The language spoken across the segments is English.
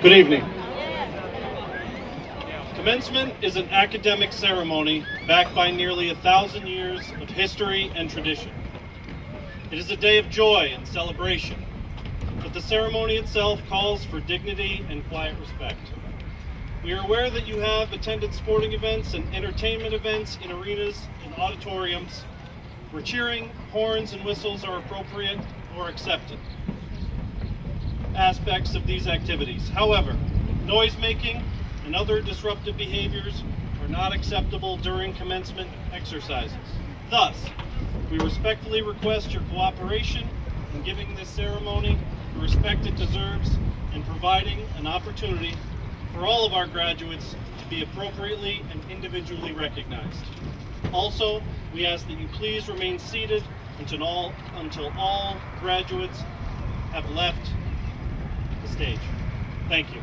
Good evening. Commencement is an academic ceremony backed by nearly 1,000 years of history and tradition. It is a day of joy and celebration, but the ceremony itself calls for dignity and quiet respect. We are aware that you have attended sporting events and entertainment events in arenas and auditoriums where cheering, horns, and whistles are appropriate or accepted aspects of these activities. However, noise making and other disruptive behaviors are not acceptable during commencement exercises. Thus, we respectfully request your cooperation in giving this ceremony the respect it deserves and providing an opportunity for all of our graduates to be appropriately and individually recognized. Also, we ask that you please remain seated until all graduates have left the stage. Thank you.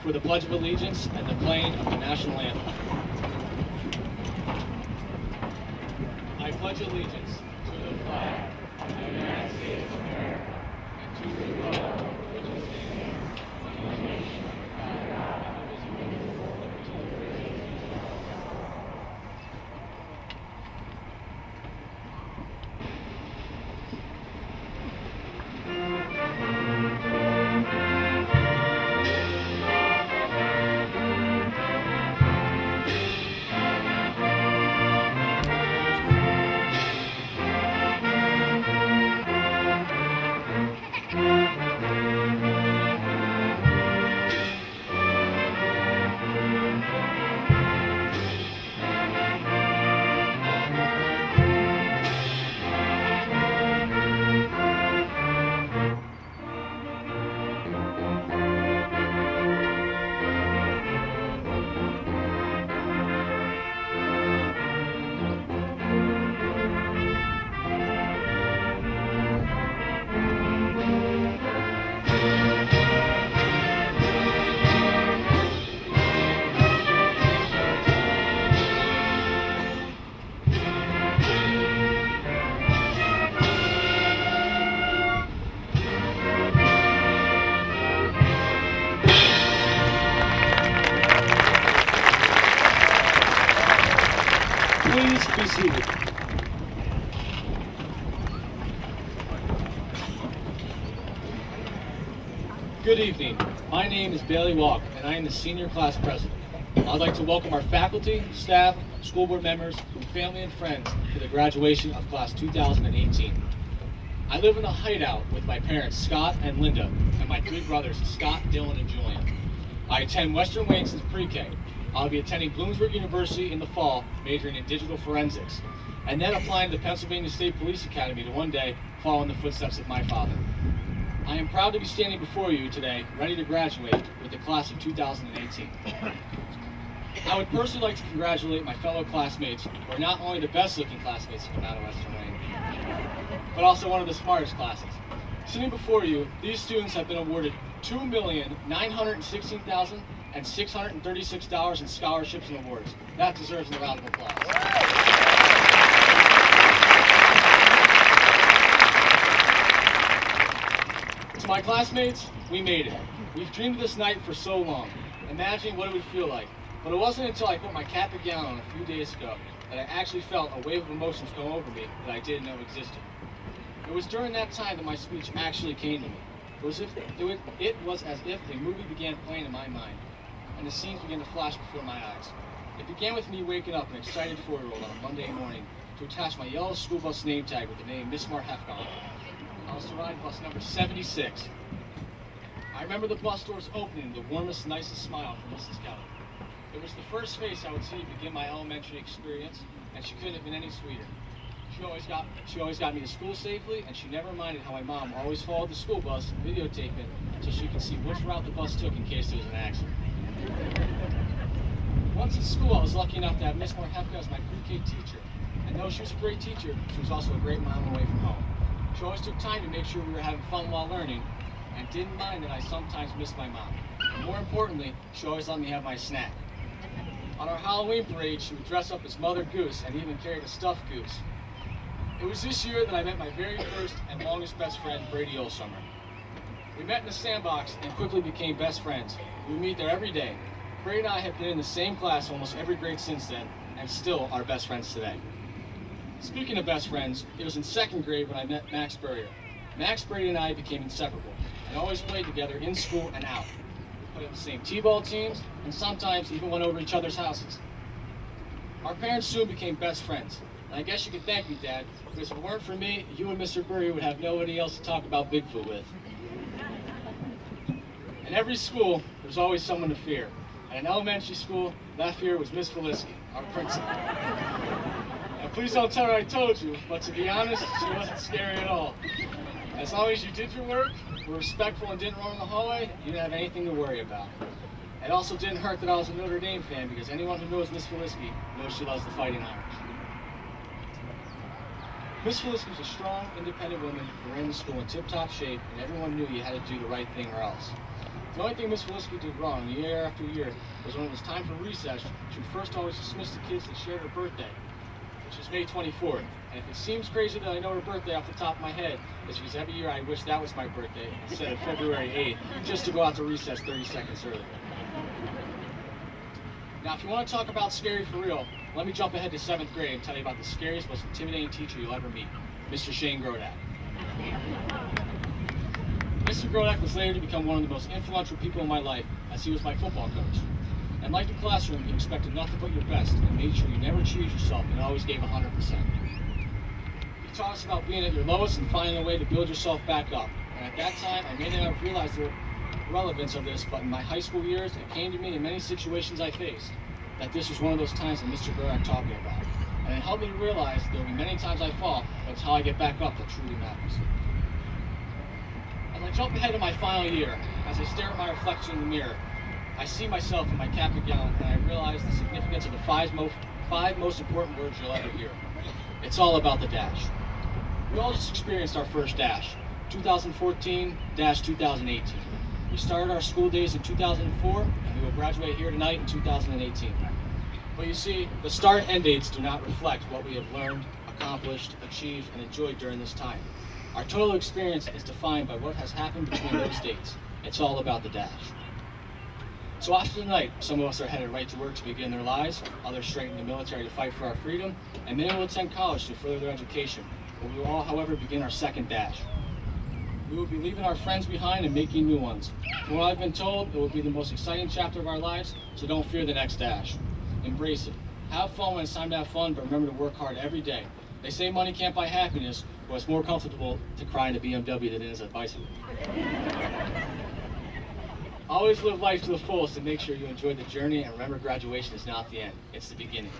for the Pledge of Allegiance and the playing of the National Anthem. I pledge allegiance to the flag of the United States of America and to the republic which is stands one nation under God, indivisible, with liberty and justice for all. Good evening. My name is Bailey Walk, and I am the senior class president. I'd like to welcome our faculty, staff, school board members, family, and friends to the graduation of class 2018. I live in a hideout with my parents, Scott and Linda, and my three brothers, Scott, Dylan, and Julian. I attend Western Wayne since pre-K. I'll be attending Bloomsburg University in the fall, majoring in digital forensics, and then applying to the Pennsylvania State Police Academy to one day follow in the footsteps of my father. I am proud to be standing before you today, ready to graduate with the class of 2018. I would personally like to congratulate my fellow classmates, who are not only the best looking classmates to come out of Western Wayne, but also one of the smartest classes. Sitting before you, these students have been awarded $2,916,636 in scholarships and awards. That deserves a round of applause. To my classmates, we made it. We've dreamed of this night for so long, imagining what it would feel like. But it wasn't until I put my cap and gown on a few days ago that I actually felt a wave of emotions come over me that I didn't know existed. It was during that time that my speech actually came to me. It was as if a movie began playing in my mind, and the scenes began to flash before my eyes. It began with me waking up an excited 4-year-old on a Monday morning to attach my yellow school bus name tag with the name Miss Marhefka on it. I was to ride bus number 76. I remember the bus doors opening with the warmest, nicest smile from Mrs. Kelly. It was the first face I would see begin my elementary experience, and she couldn't have been any sweeter. She always got me to school safely, and she never minded how my mom always followed the school bus, videotaping it, so she could see which route the bus took in case there was an accident. Once at school, I was lucky enough to have Miss Marhefka as my pre-K teacher, and though she was a great teacher, she was also a great mom away from home. She always took time to make sure we were having fun while learning, and didn't mind that I sometimes missed my mom. And more importantly, she always let me have my snack. On our Halloween parade, she would dress up as Mother Goose and even carried a stuffed goose. It was this year that I met my very first and longest best friend, Brady Olsummer. We met in the sandbox and quickly became best friends. We would meet there every day. Brady and I have been in the same class almost every grade since then, and still are best friends today. Speaking of best friends, it was in 2nd grade when I met Max Burrier. Max, Brady, and I became inseparable, and always played together in school and out. We played on the same t-ball teams, and sometimes even went over each other's houses. Our parents soon became best friends, and I guess you could thank me, Dad, because if it weren't for me, you and Mr. Burrier would have nobody else to talk about Bigfoot with. In every school, there's always someone to fear. At an elementary school, that fear was Miss Felisky, our principal. Now, please don't tell her I told you, but to be honest, she wasn't scary at all. As long as you did your work, were respectful and didn't run in the hallway, you didn't have anything to worry about. It also didn't hurt that I was a Notre Dame fan, because anyone who knows Miss Felisky knows she loves the Fighting Irish. Miss Felisky was a strong, independent woman who ran the school in tip-top shape, and everyone knew you had to do the right thing or else. The only thing Miss Felisky did wrong year after year was when it was time for recess, she would first always dismiss the kids that shared her birthday, which is May 24th. And if it seems crazy that I know her birthday off the top of my head, it's because every year I wish that was my birthday instead of February 8th, just to go out to recess 30 seconds early. Now, if you want to talk about scary for real, let me jump ahead to 7th grade and tell you about the scariest, most intimidating teacher you'll ever meet, Mr. Shane Grodak. Mr. Grodak was later to become one of the most influential people in my life, as he was my football coach. And like the classroom, he expected nothing but your best and made sure you never cheated yourself and always gave 100%. He taught us about being at your lowest and finding a way to build yourself back up. And at that time, I may not have realized the relevance of this, but in my high school years, it came to me in many situations I faced that this was one of those times that Mr. Grodak taught me about. And it helped me to realize there will be many times I fall, but it's how I get back up that truly matters. As I jump ahead to my final year, as I stare at my reflection in the mirror, I see myself in my cap and gown, and I realize the significance of the five most important words you'll ever hear. It's all about the dash. We all just experienced our first dash, 2014-2018. We started our school days in 2004, and we will graduate here tonight in 2018. But you see, the start and end dates do not reflect what we have learned, accomplished, achieved, and enjoyed during this time. Our total experience is defined by what has happened between those dates. It's all about the dash. So after tonight, some of us are headed right to work to begin their lives, others straight in the military to fight for our freedom, and many will attend college to further their education. But we will all, however, begin our second dash. We will be leaving our friends behind and making new ones. From what I've been told, it will be the most exciting chapter of our lives, so don't fear the next dash. Embrace it. Have fun when it's time to have fun, but remember to work hard every day. They say money can't buy happiness, but it's more comfortable to cry in a BMW than it is a bicycle. Always live life to the fullest and make sure you enjoy the journey, and remember graduation is not the end, it's the beginning.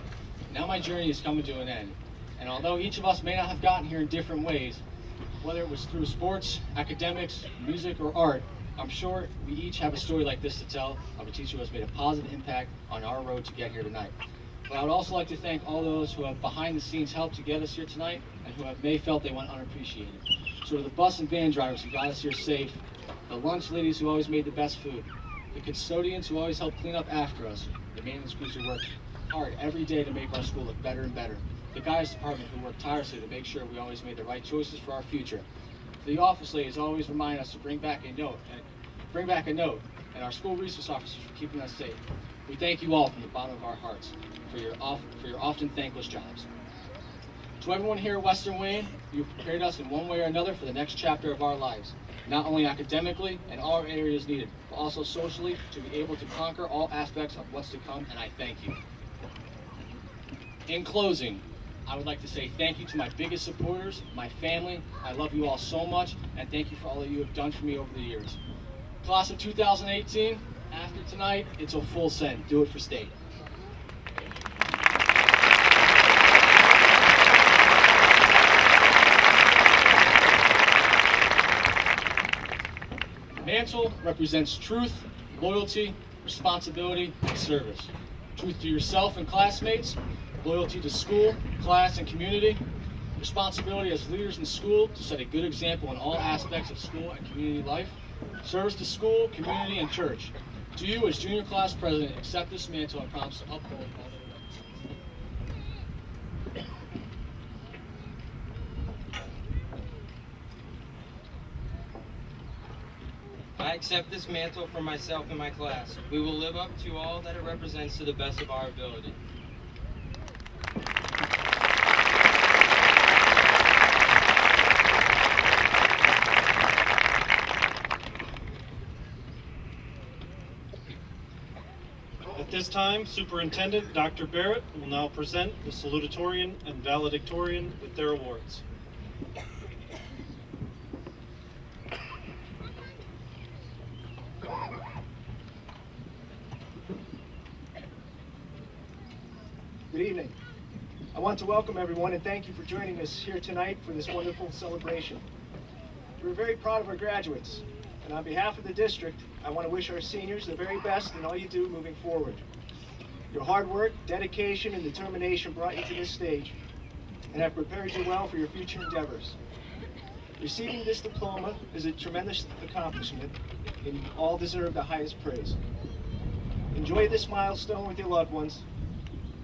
Now my journey is coming to an end, and although each of us may not have gotten here in different ways, whether it was through sports, academics, music, or art, I'm sure we each have a story like this to tell of a teacher who has made a positive impact on our road to get here tonight. But I would also like to thank all those who have behind the scenes helped to get us here tonight and who have may felt they went unappreciated. So to the bus and van drivers who got us here safe, the lunch ladies who always made the best food, the custodians who always helped clean up after us, the maintenance crews who worked hard every day to make our school look better and better, the guidance department who worked tirelessly to make sure we always made the right choices for our future. The office ladies always remind us to bring back a note, and our school resource officers for keeping us safe. We thank you all from the bottom of our hearts for your often thankless jobs. To everyone here at Western Wayne, you've prepared us in one way or another for the next chapter of our lives, not only academically and all areas needed, but also socially to be able to conquer all aspects of what's to come, and I thank you. In closing, I would like to say thank you to my biggest supporters, my family. I love you all so much, and thank you for all that you have done for me over the years. Class of 2018, after tonight, it's a full send. Do it for state. Mantle represents truth, loyalty, responsibility, and service. Truth to yourself and classmates, loyalty to school, class, and community, responsibility as leaders in school to set a good example in all aspects of school and community life, service to school, community, and church. To you, as junior class president, accept this mantle and promise to uphold all that it represents. I accept this mantle for myself and my class. We will live up to all that it represents to the best of our ability. At this time, Superintendent Dr. Barrett will now present the salutatorian and valedictorian with their awards. Good evening. I want to welcome everyone and thank you for joining us here tonight for this wonderful celebration. We're very proud of our graduates, and on behalf of the district, I want to wish our seniors the very best in all you do moving forward. Your hard work, dedication, and determination brought you to this stage and have prepared you well for your future endeavors. Receiving this diploma is a tremendous accomplishment, and you all deserve the highest praise. Enjoy this milestone with your loved ones.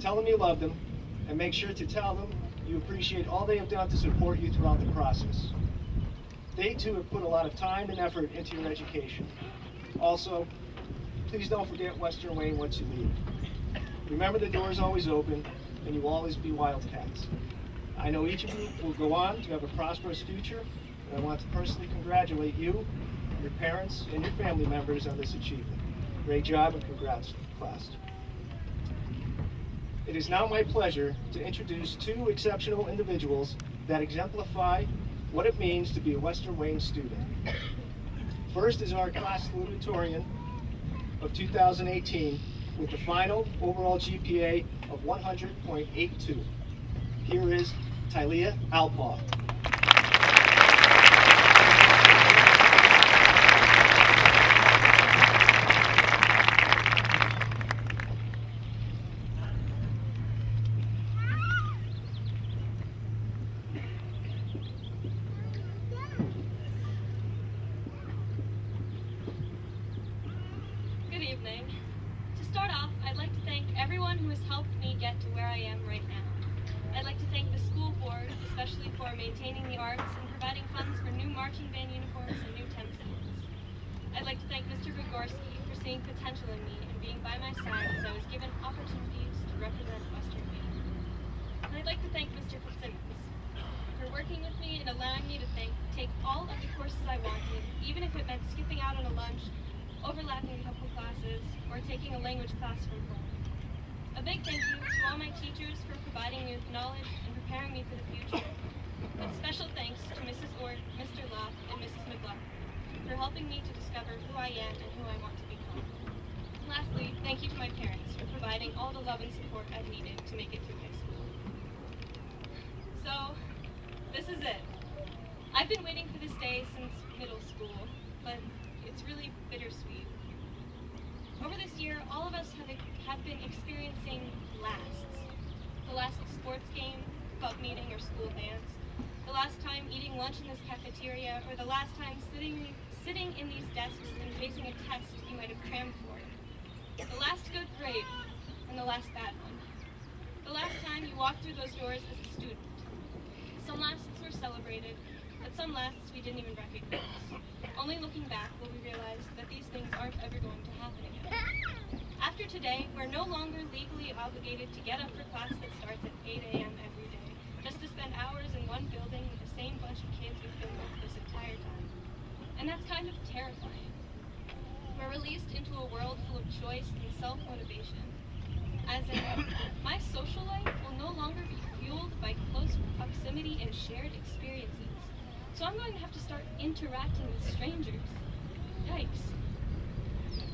Tell them you love them, and make sure to tell them you appreciate all they have done to support you throughout the process. They too have put a lot of time and effort into your education. Also, please don't forget Western Wayne once you leave. Remember, the door is always open, and you will always be Wildcats. I know each of you will go on to have a prosperous future, and I want to personally congratulate you, your parents, and your family members on this achievement. Great job, and congrats, class. It is now my pleasure to introduce two exceptional individuals that exemplify what it means to be a Western Wayne student. First is our class salutatorian of 2018 with the final overall GPA of 100.82. Here is Tylea Outlaw. Good evening. To start off, I'd like to thank everyone who has helped me get to where I am right now. I'd like to thank the school board, especially for maintaining the arts and providing funds for new marching band uniforms and new tennis courts. I'd like to thank Mr. Vigorski for seeing potential in me and being by my side as I was given opportunities to represent Western Wayne. And I'd like to thank Mr. Fitzsimmons for working with me and allowing me to take all of the courses I wanted, even if it meant skipping out on a lunch, overlapping a couple classes, or taking a language class from home. A big thank you to all my teachers for providing me with knowledge and preparing me for the future. But special thanks to Mrs. Ort, Mr. Locke, and Mrs. McLaughlin for helping me to discover who I am and who I want to become. And lastly, thank you to my parents for providing all the love and support I've needed to make it through high school. So, this is it. I've been waiting for this day since middle school, but it's really bittersweet. Over this year, all of us have been experiencing lasts. The last sports game, club meeting, or school dance. The last time eating lunch in this cafeteria, or the last time sitting in these desks and facing a test you might have crammed for. The last good grade, and the last bad one. The last time you walked through those doors as a student. Some lasts were celebrated, but some lasts we didn't even recognize. Only looking back will we realize that these things aren't ever going to happen again. After today, we're no longer legally obligated to get up for class that starts at 8 a.m. every day, just to spend hours in one building with the same bunch of kids we've been with this entire time. And that's kind of terrifying. We're released into a world full of choice and self-motivation. As in, my social life will no longer be fueled by close proximity and shared experiences. So I'm going to have to start interacting with strangers. Yikes.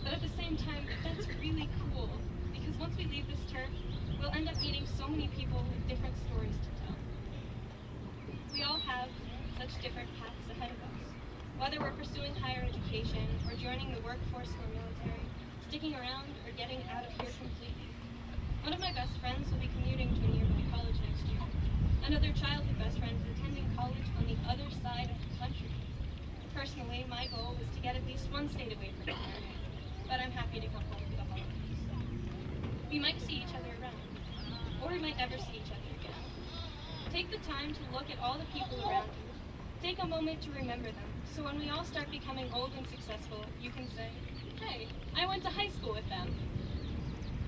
But at the same time, that's really cool, because once we leave this turf, we'll end up meeting so many people with different stories to tell. We all have such different paths ahead of us. Whether we're pursuing higher education, or joining the workforce or military, sticking around, or getting out of here completely. One of my best friends will be commuting to a nearby college next year. Another childhood best friend is attending college on the other side of the country. Personally, my goal is to get at least one state away from here, but I'm happy to come home for the holidays. We might see each other around, or we might never see each other again. Take the time to look at all the people around you. Take a moment to remember them, so when we all start becoming old and successful, you can say, hey, I went to high school with them.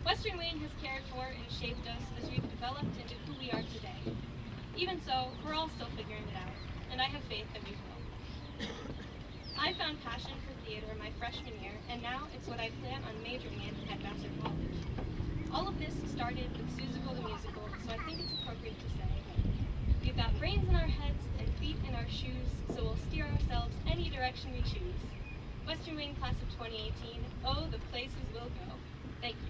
Western Wayne has cared for and shaped us as we've developed into who we are today. Even so, we're all still figuring it out, and I have faith that we will. I found passion for theater my freshman year, and now it's what I plan on majoring in at Vassar College. All of this started with Seussical the Musical, so I think it's appropriate to say, we've got brains in our heads and feet in our shoes, so we'll steer ourselves any direction we choose. Western Wayne Class of 2018, oh, the places we'll go. Thank you.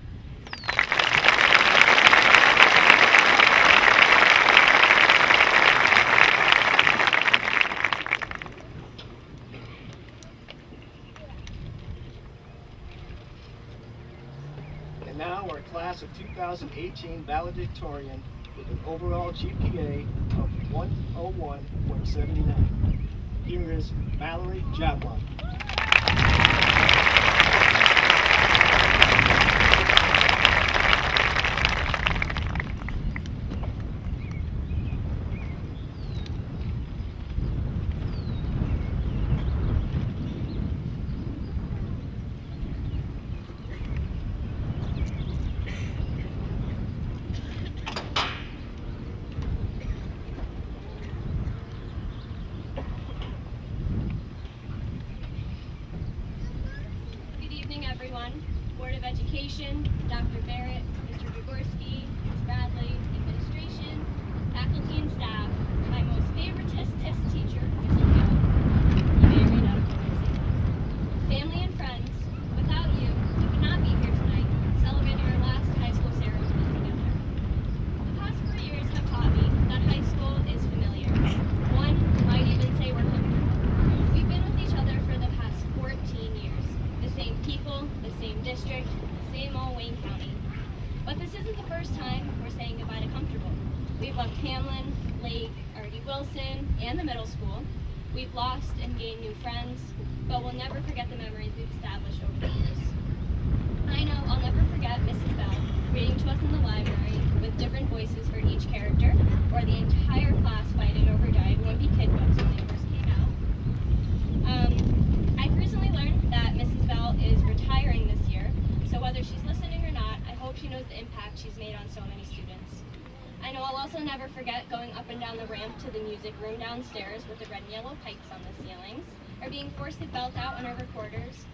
And now our class of 2018 valedictorian with an overall GPA of 101.79. Here is Mallory Jablon. Board of Education, Dr. Barrett, Mr. Dvorsky, Ms. Bradley, administration, faculty and staff, my most favorite test teacher, Mr. Hill. You may or may not have told me to say that. Family and friends, without you, we would not be here tonight, celebrating our last high school ceremony together. The past 4 years have taught me that high school is familiar. One might even say we're comfortable. We've been with each other for the past 14 years. The same people, the same district, same old Wayne County. But this isn't the first time we're saying goodbye to comfortable. We've left Hamlin, Lake, R.D. Wilson, and the middle school. We've lost and gained new friends, but we'll never forget the memories we've established over the years. I know I'll never forget Mrs. Bell reading to us in the library with different voices for each character, or the entire class fighting over Dive Wimpy Kid books when they first came out. I've recently learned that Mrs. Bell is retiring this year, so whether she's listening or not, I hope she knows the impact she's made on so many students. I know I'll also never forget going up up and down the ramp to the music room downstairs with the red and yellow pipes on the ceilings, or being forced to belt out on our recorders,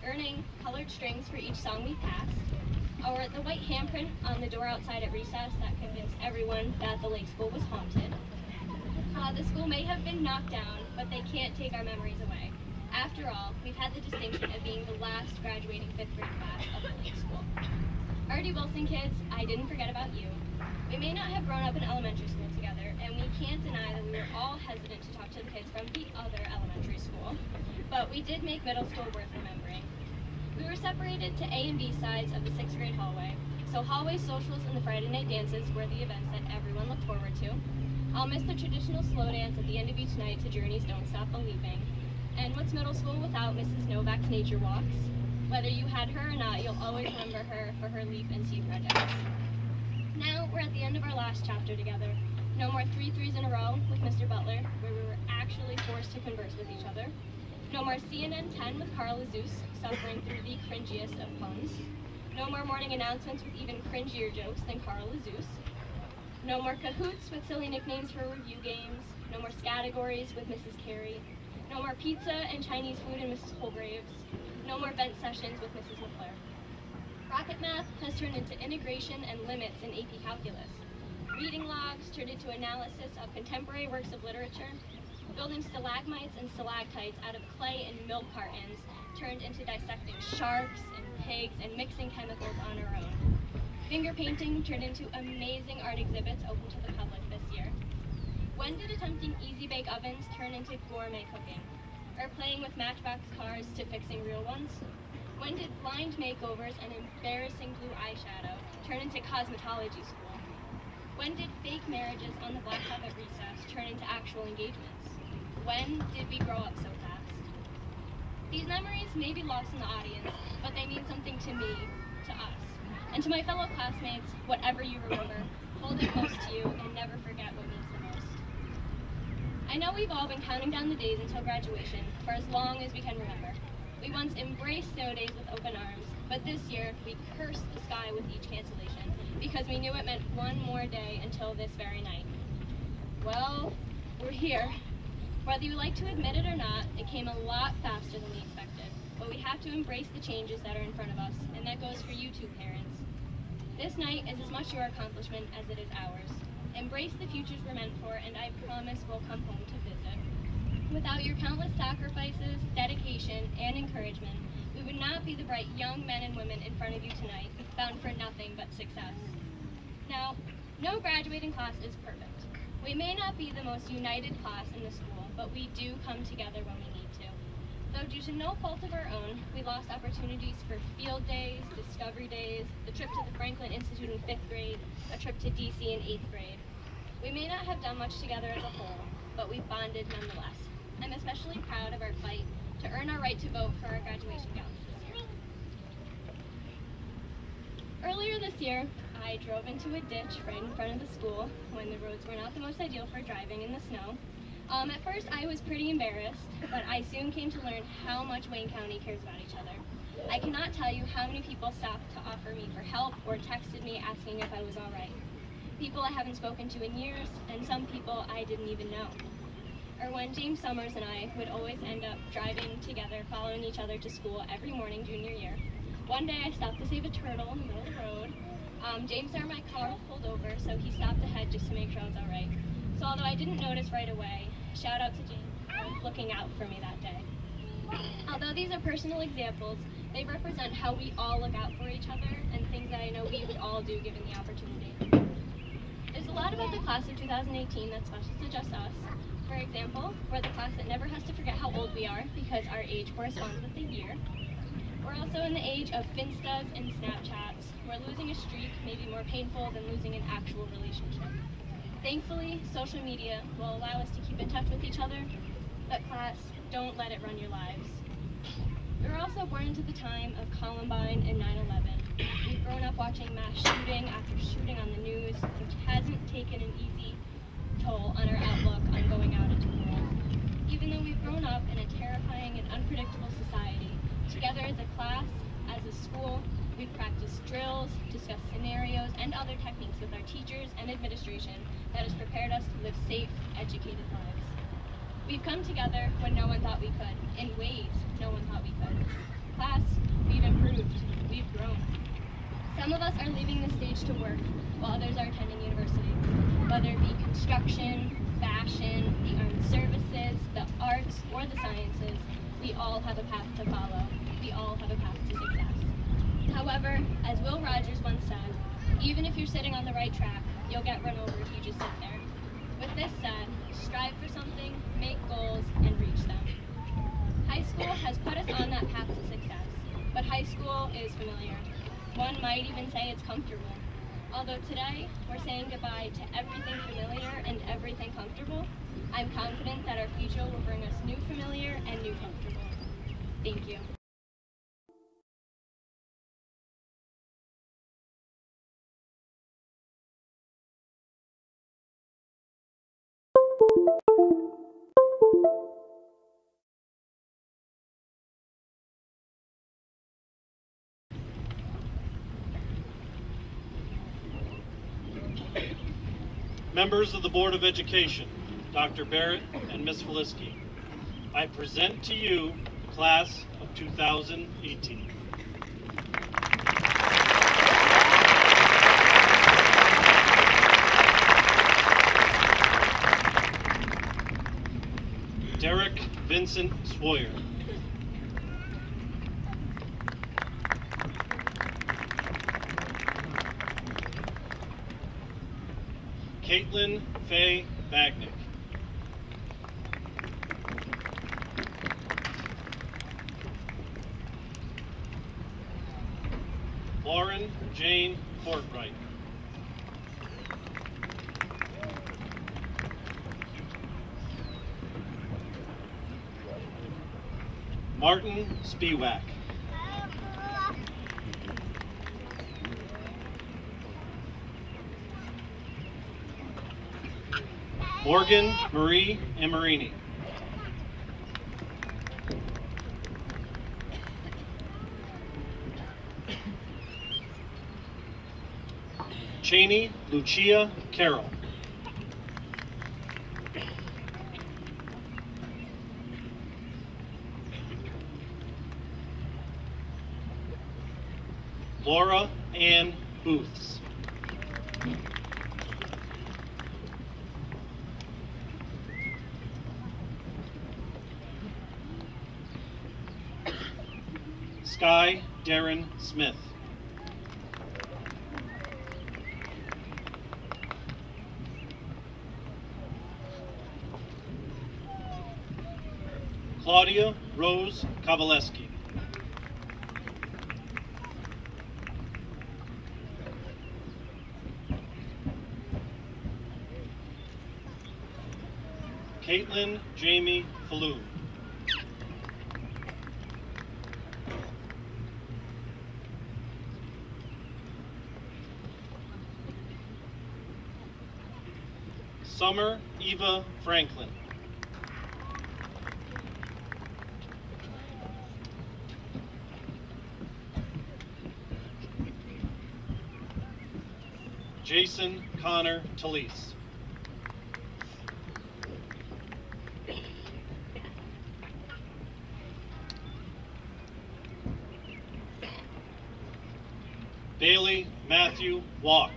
earning colored strings for each song we passed, or the white handprint on the door outside at recess that convinced everyone that the lake school was haunted. The school may have been knocked down, but they can't take our memories away. After all, we've had the distinction of being the last graduating 5th grade class of the lake school. R.D. Wilson kids, I didn't forget about you. We may not have grown up in elementary school together, and we can't deny that we were all hesitant to talk to the kids from the other elementary school, but we did make middle school worth remembering. We were separated to A and B sides of the 6th grade hallway, so hallway socials and the Friday night dances were the events that everyone looked forward to. I'll miss the traditional slow dance at the end of each night to Journey's Don't Stop Believing. And what's middle school without Mrs. Novak's nature walks? Whether you had her or not, you'll always remember her for her leaf and seed projects. Now we're at the end of our last chapter together. No more 3 threes in a row with Mr. Butler, where we were actually forced to converse with each other. No more CNN 10 with Carl Azus, suffering through the cringiest of puns. No more morning announcements with even cringier jokes than Carl Azus. No more cahoots with silly nicknames for review games. No more categories with Mrs. Carey. No more pizza and Chinese food in Mrs. Holgraves. No more vent sessions with Mrs. LeClaire. Rocket math has turned into integration and limits in AP Calculus. Reading logs turned into analysis of contemporary works of literature. Building stalagmites and stalactites out of clay and milk cartons turned into dissecting sharks and pigs and mixing chemicals on our own. Finger painting turned into amazing art exhibits open to the public this year. When did attempting easy bake ovens turn into gourmet cooking? Or playing with matchbox cars to fixing real ones? When did blind makeovers and embarrassing blue eyeshadow turn into cosmetology school? When did fake marriages on the blacktop at recess turn into actual engagements? When did we grow up so fast? These memories may be lost in the audience, but they mean something to me, to us. And to my fellow classmates, whatever you remember, hold it close to you and never forget what means the most. I know we've all been counting down the days until graduation for as long as we can remember. We once embraced snow days with open arms, but this year we cursed the sky with each cancellation because we knew it meant one more day until this very night. Well, we're here. Whether you like to admit it or not, it came a lot faster than we expected, but we have to embrace the changes that are in front of us, and that goes for you too, parents. This night is as much your accomplishment as it is ours. Embrace the futures we're meant for, and I promise we'll come home to visit. Without your countless sacrifices, dedication, and encouragement, we would not be the bright young men and women in front of you tonight, bound for nothing but success. Now, no graduating class is perfect. We may not be the most united class in the school, but we do come together when we need to. Though due to no fault of our own, we lost opportunities for field days, discovery days, the trip to the Franklin Institute in 5th grade, a trip to DC in 8th grade. We may not have done much together as a whole, but we bonded nonetheless. I'm especially proud of our fight to earn our right to vote for our graduation gowns this year. Earlier this year, I drove into a ditch right in front of the school when the roads were not the most ideal for driving in the snow. At first, I was pretty embarrassed, but I soon came to learn how much Wayne County cares about each other. I cannot tell you how many people stopped to offer me for help or texted me asking if I was all right. People I haven't spoken to in years, and some people I didn't even know. Or when James Summers and I would always end up driving together, following each other to school every morning junior year. One day I stopped to save a turtle in the middle of the road. James saw my car pulled over, so he stopped ahead just to make sure I was all right. So although I didn't notice right away, shout out to James for looking out for me that day. Although these are personal examples, they represent how we all look out for each other and things that I know we would all do given the opportunity. There's a lot about the class of 2018 that's special to just us. For example, we're the class that never has to forget how old we are because our age corresponds with the year. We're also in the age of Finstas and Snapchats, where losing a streak may be more painful than losing an actual relationship. Thankfully, social media will allow us to keep in touch with each other, but class, don't let it run your lives. We were also born into the time of Columbine and 9/11. We've grown up watching mass shooting after shooting on the news, which hasn't taken an easy toll on our outlook on going out into the world. Even though we've grown up in a terrifying and unpredictable society, together as a class, as a school, We've practiced drills, discussed scenarios, and other techniques with our teachers and administration that has prepared us to live safe, educated lives. We've come together when no one thought we could, in ways no one thought we could. Class, we've improved, we've grown. Some of us are leaving the stage to work, while others are attending university. Whether it be construction, fashion, the armed services, the arts, or the sciences, we all have a path to follow. We all have a path to success. However, as Will Rogers once said, even if you're sitting on the right track, you'll get run over if you just sit there. With this said, strive for something, make goals, and reach them. High school has put us on that path to success, but high school is familiar. One might even say it's comfortable. Although today, we're saying goodbye to everything familiar and everything comfortable, I'm confident that our future will bring us new familiar and new comfortable. Thank you. Members of the Board of Education, Dr. Barrett and Ms. Feliski, I present to you the class of 2018. Derek Vincent Swoyer. Caitlin Faye Bagnick. Lauren Jane Fortright. Martin Spiewak. Morgan Marie Amarini. Cheney Lucia Carroll. Laura Ann Booths. Sky Darren Smith. Claudia Rose Kowaleski. Caitlin Jamie Falloon. Summer Eva Franklin. Jason Connor Talese. Bailey Matthew Walk.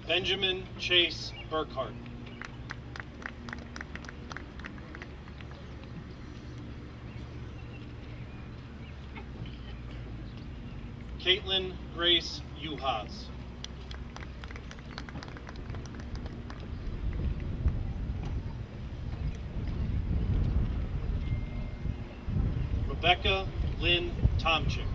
Benjamin Chase Burkhart. Caitlin Grace Uhas. Rebecca Lynn Tomczyk.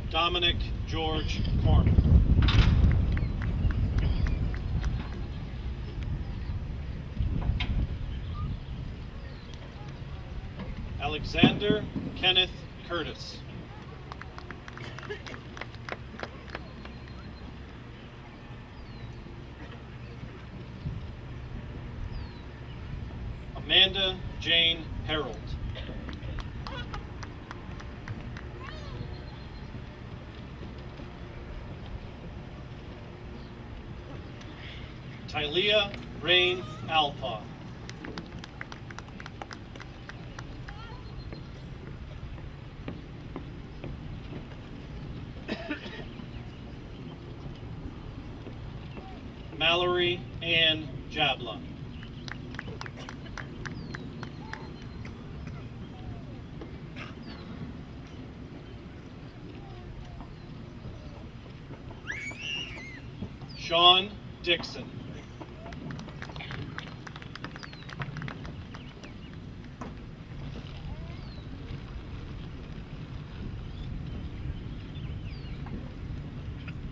Dominic George Corman. Alexander Kenneth Curtis. Amanda Jane Harold. Tylea Rain Alpha. Mallory Ann Jabla. Sean Dixon.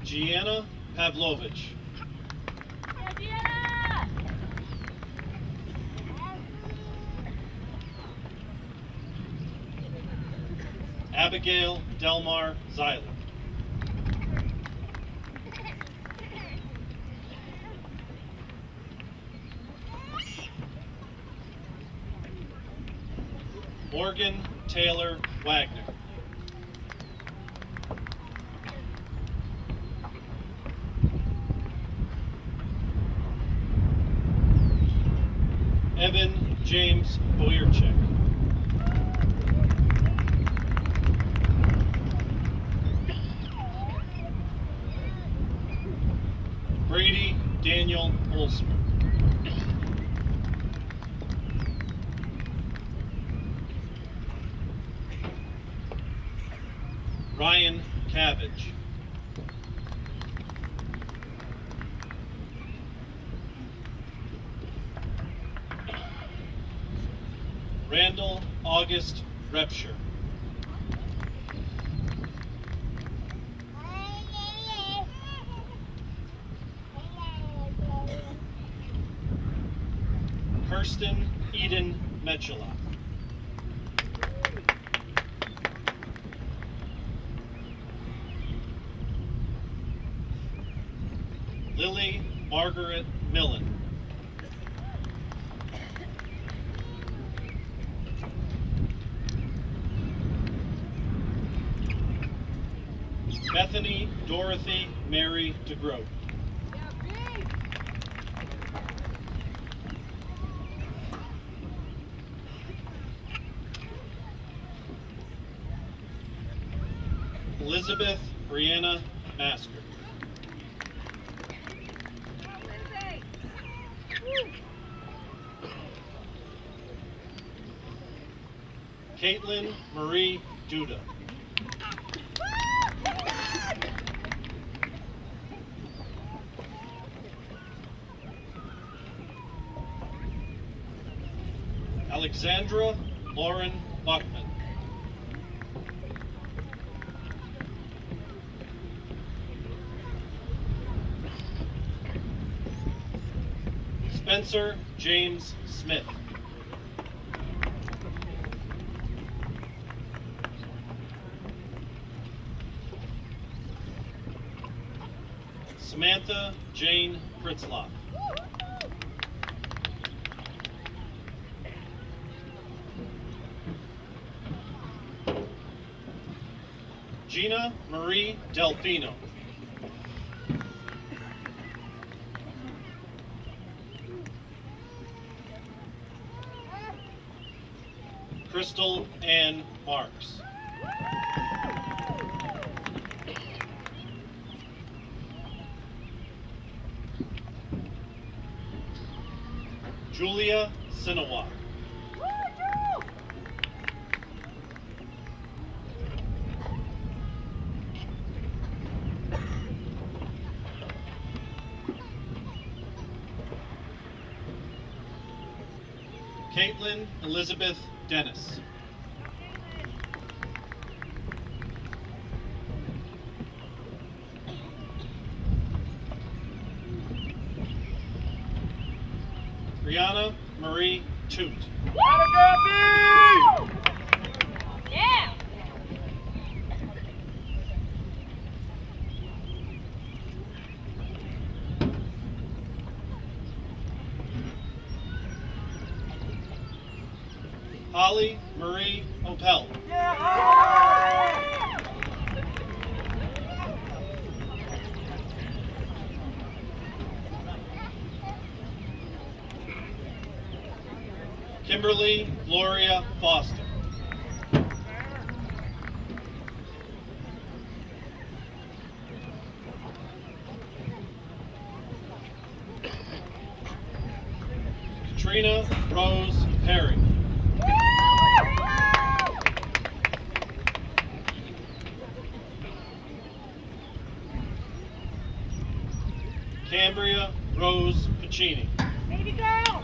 Gianna Pavlovich. Abigail Delmar Zeiler. Morgan Taylor Wagner. Evan James Boyercheck. Brady Daniel Olsman. Ryan Cabbage. Randall August Repsher. Kirsten Eden Metchala. Lily Margaret Millen. Bethany Dorothy Mary DeGroat. Elizabeth Brianna Masker. Caitlin Marie Duda. Alexandra Lauren Buckman. Spencer James Smith. Samantha Jane Pritzloff. Gina Marie Delfino. Crystal Ann Marks. Julia Sinawat. Caitlin Elizabeth Dennis. Brianna Marie Toot. Yeah! Holly Marie Opel. Kimberly Gloria Foster. Katrina Rose Perry. Cambria Rose Pacini. Baby girl!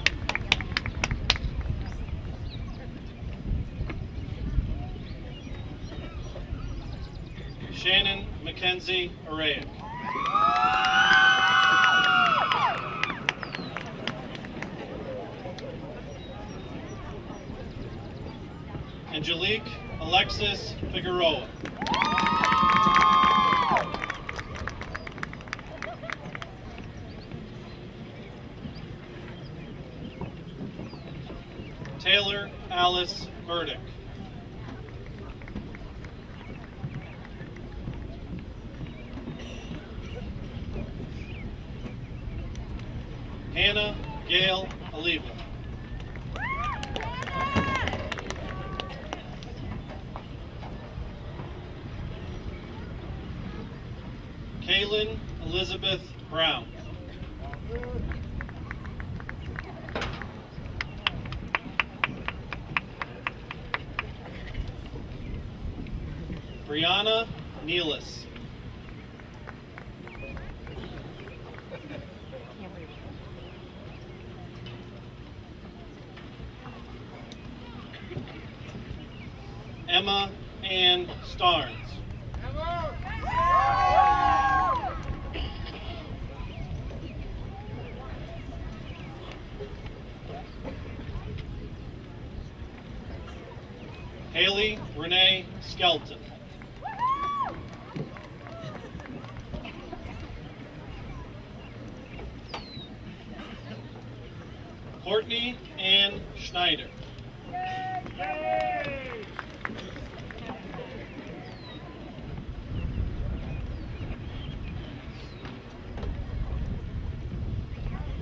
Shannon Mackenzie Arraic. Angelique Alexis Figueroa. Taylor Alice Burdick. Hannah Gail Oliva. Kaylin Elizabeth Brown. Brianna Nealis. Emma Ann Starnes. Haley Renee Skelton. Courtney Ann Schneider.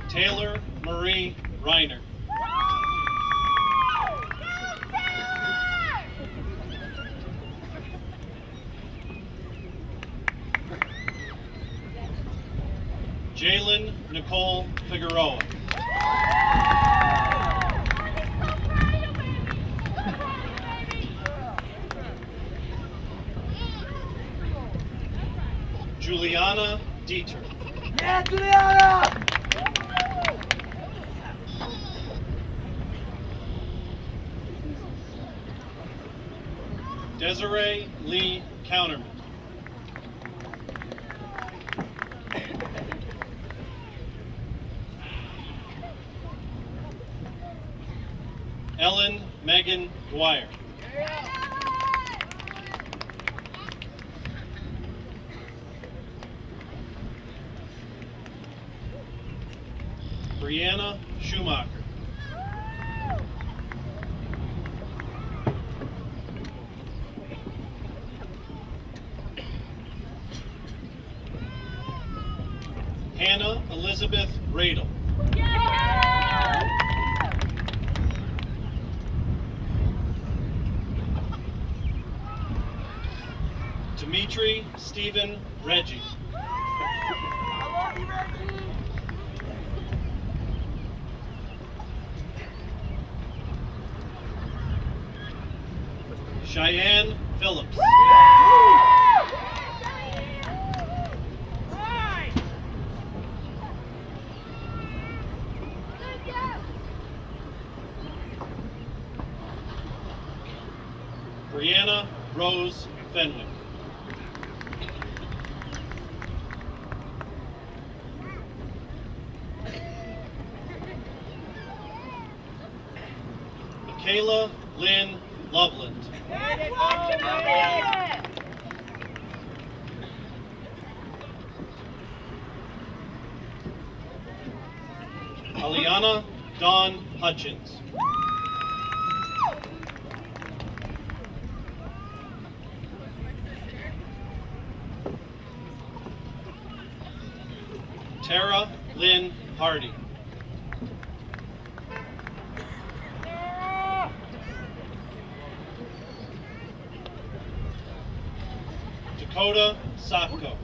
Taylor Marie Reiner. Jalen Nicole Figueroa. Juliana Dieter. Yeah, Juliana! Desiree Lee Counterman. Ellen Megan Dwyer. Brianna Schumacher. Hannah Elizabeth Radel. Dimitri Stephen Reggie. Cheyenne Phillips. Brianna Rose Fenwick. Michaela Lynn Loveland. Aliana Dawn Hutchins. Tara Lynn Hardy. Dakota Sopko.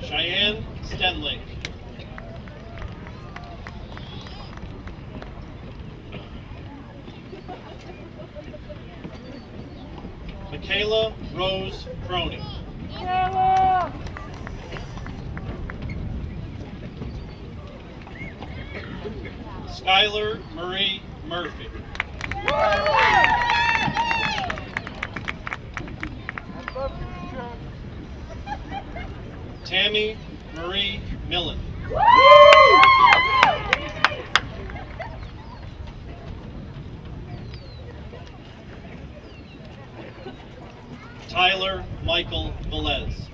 Cheyenne Stenlake. Michaela Rose Cronin. Skylar Marie Murphy. Tammy Marie Millen. Tyler Michael Velez.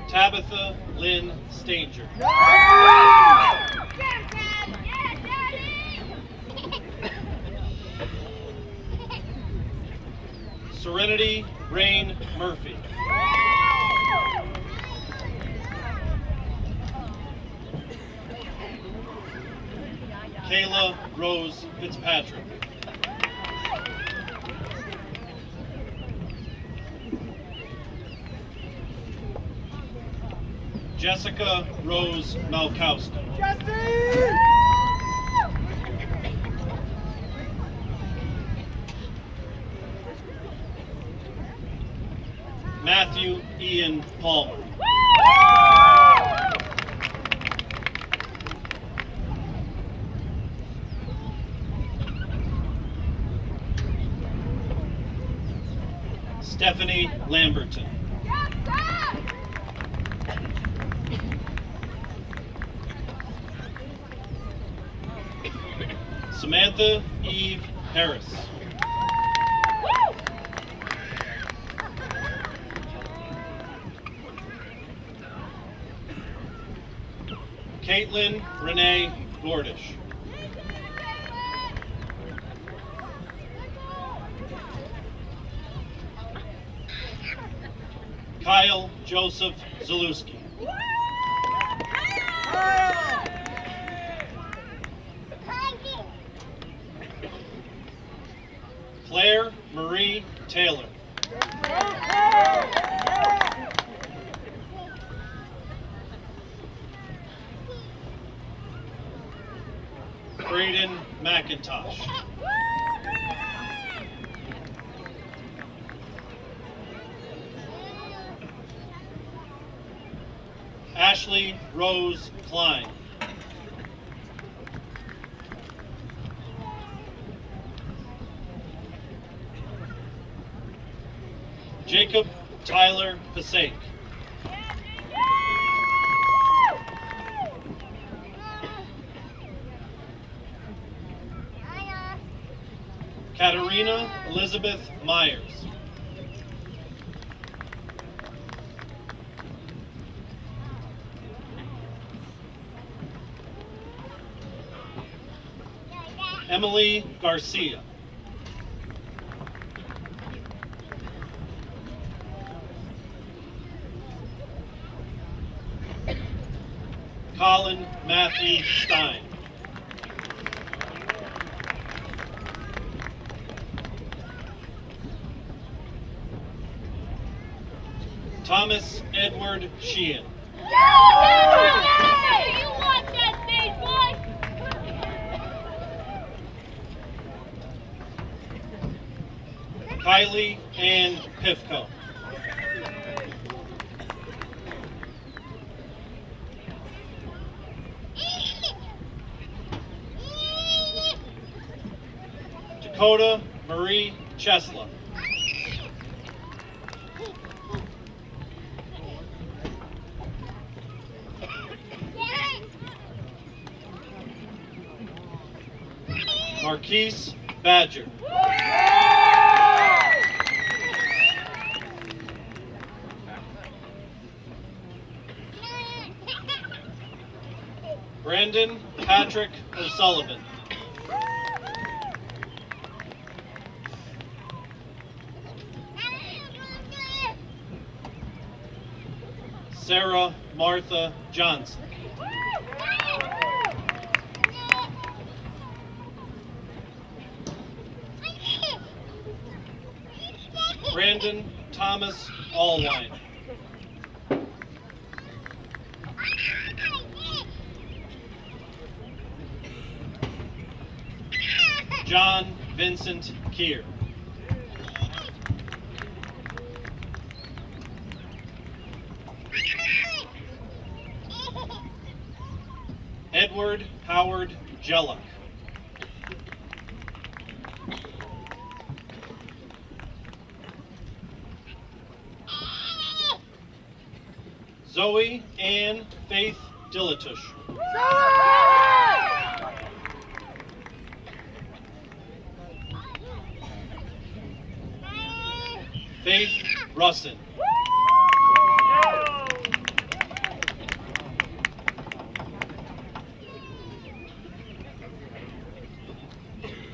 Tabitha Lynn Stanger. Serenity Rain Murphy. Kayla Rose Fitzpatrick. Jessica Rose Malkowski. Matthew Ian Palmer. Stephanie Lamberton. Samantha Eve Harris. Caitlin Renee Gordish. Kyle Joseph Zalewski. Claire Marie Taylor. Braden McIntosh. Ashley Rose Klein. Jacob Tyler Passaic. Katarina Elizabeth Myers. Emily Garcia. Colin Matthew Stein. Thomas Edward Sheehan. Kylie Ann Pifko. Dakota Marie Chesla. Marquise Badger. Brandon Patrick O'Sullivan. Sarah Martha Johnson. Brandon Thomas Allwine. John Vincent Keir. Edward Howard Jellock. Zoe Ann Faith Dillatush. Faith Russin.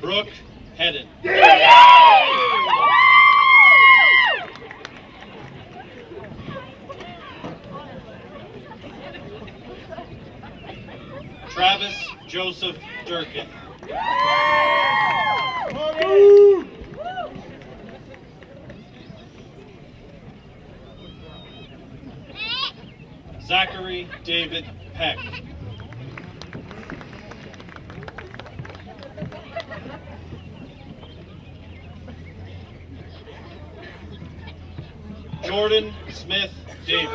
Brooke Hedden. Travis Joseph Durkin. Zachary David Peck. Jordan Smith Davis.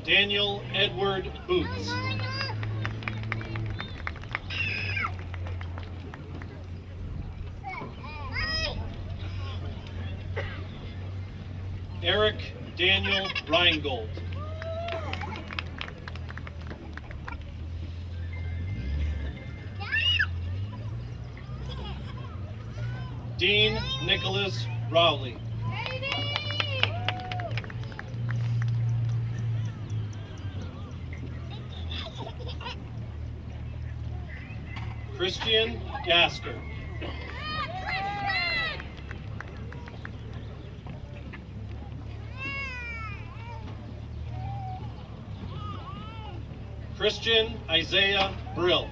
Daniel Edward Boots. Eric Daniel Reingold. Dean Nicholas Rowley. Christian Gasker. Christian Isaiah Brill.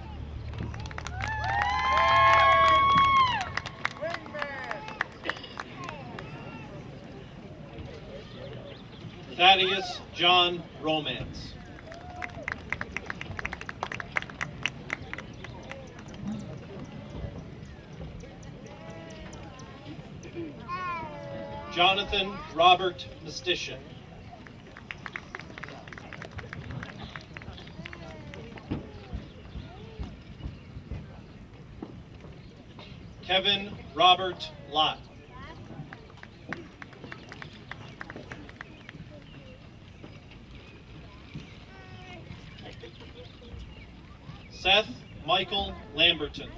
Thaddeus John Romance. Jonathan Robert Mestisha. Kevin Robert Lott. Seth Michael Lamberton.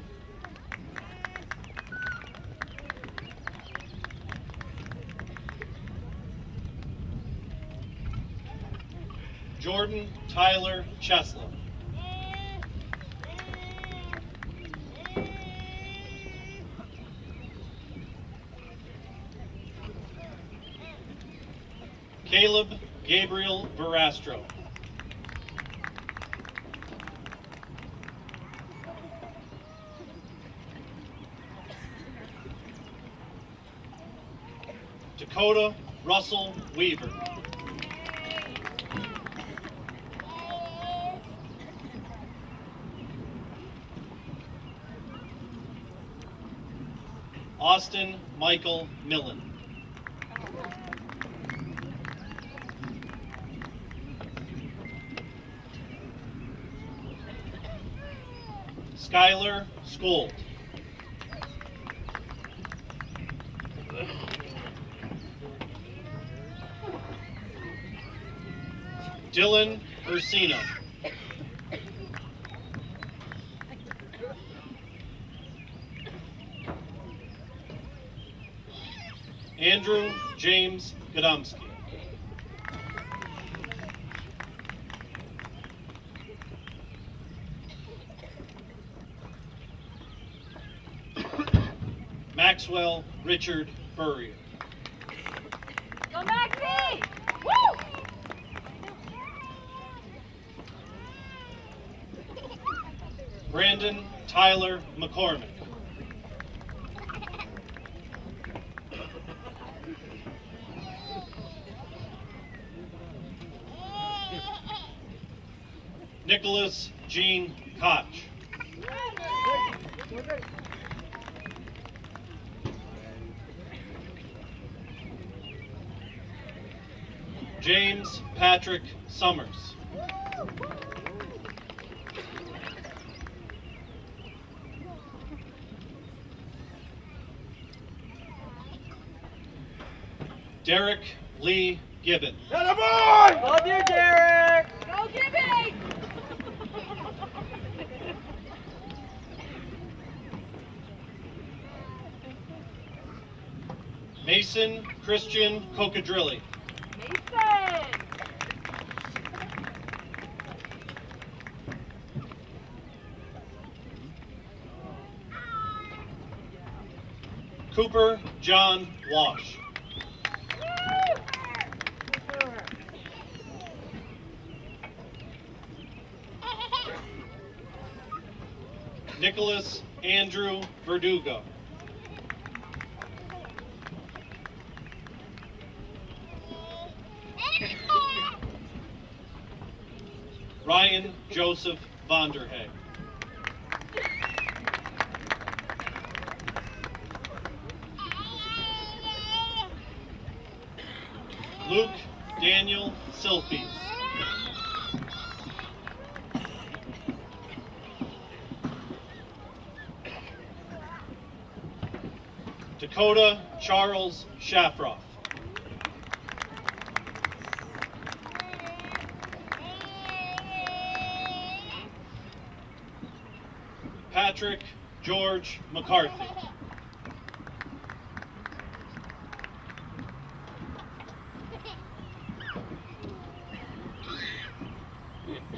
Jordan Tyler Chesla. Caleb Gabriel Verastro. Dakota Russell Weaver. Austin Michael Millen. Skylar Skold. Dylan Ursino. Andrew James Gadomski. Maxwell Richard Burrier. Go Maxie! Woo! Brandon Tyler McCormick. Nicholas Jean Koch. James Patrick Summers. Derek Lee Gibbon. Love you, Derek! Go Gibby! Mason Christian Cocadrilli. Mason! Cooper John Wash. Nicholas Andrew Verdugo. Ryan Joseph Vonderhaeg. Luke Daniel Silfies. Dakota Charles Shafroff. Patrick George McCarthy.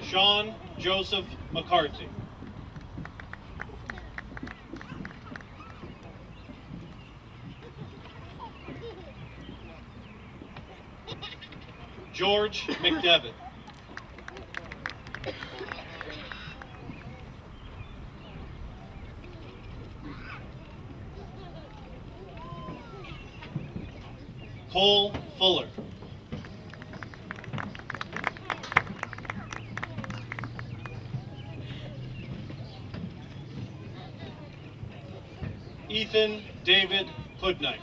Sean Joseph McCarthy. George McDevitt. Cole Fuller. Ethan David Hoodnight.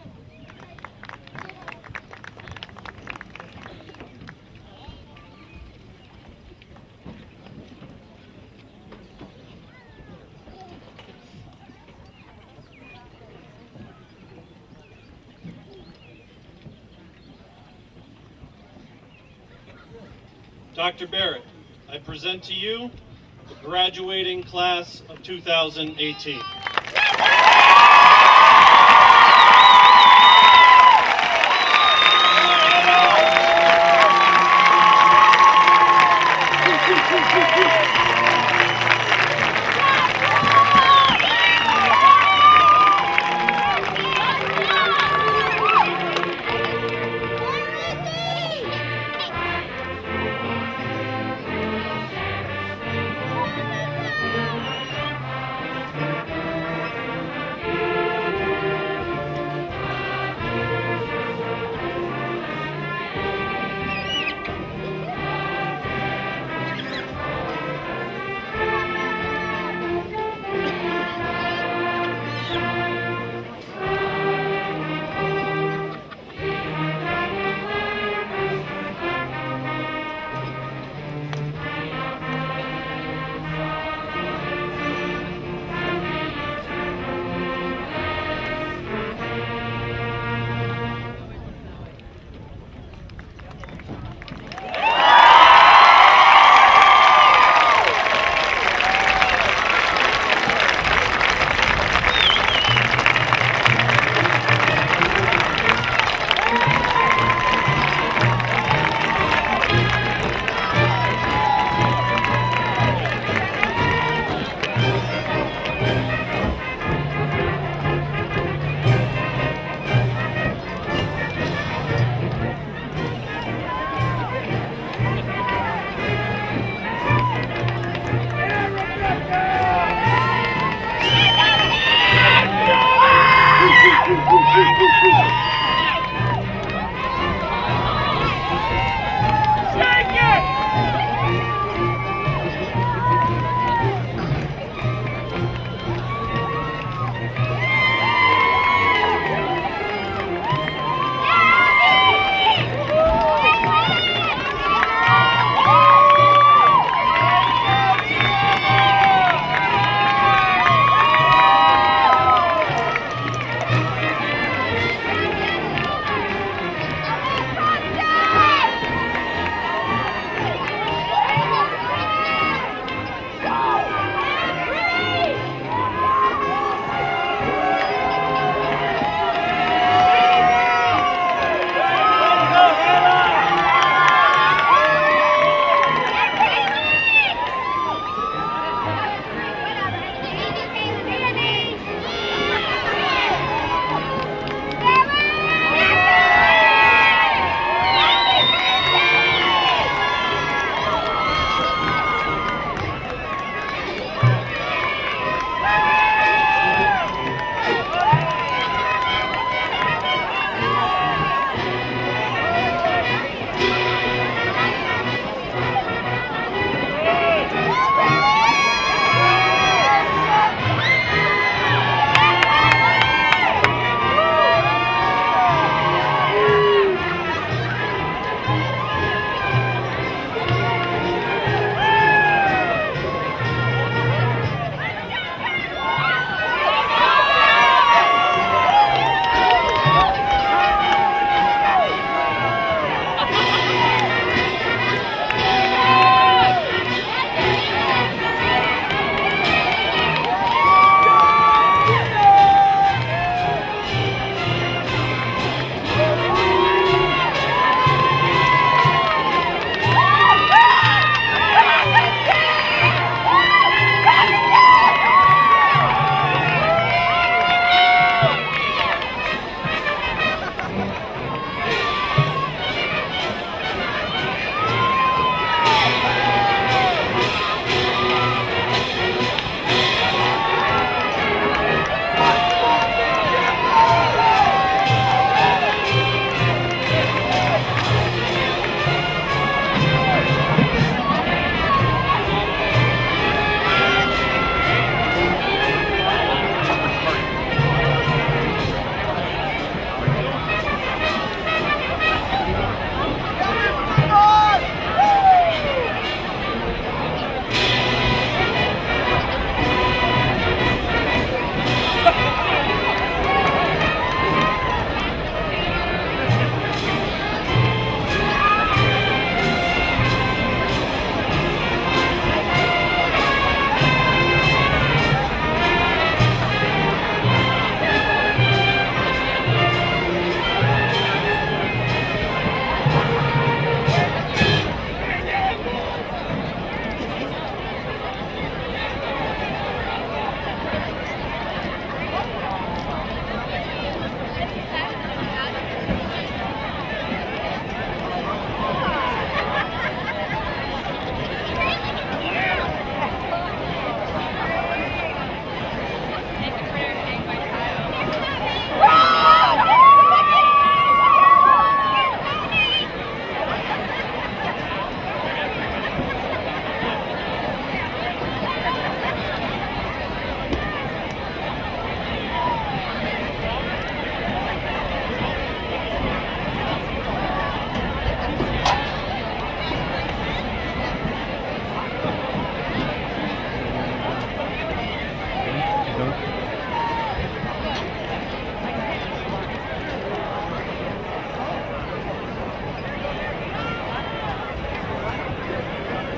Dr. Barrett, I present to you the graduating class of 2018.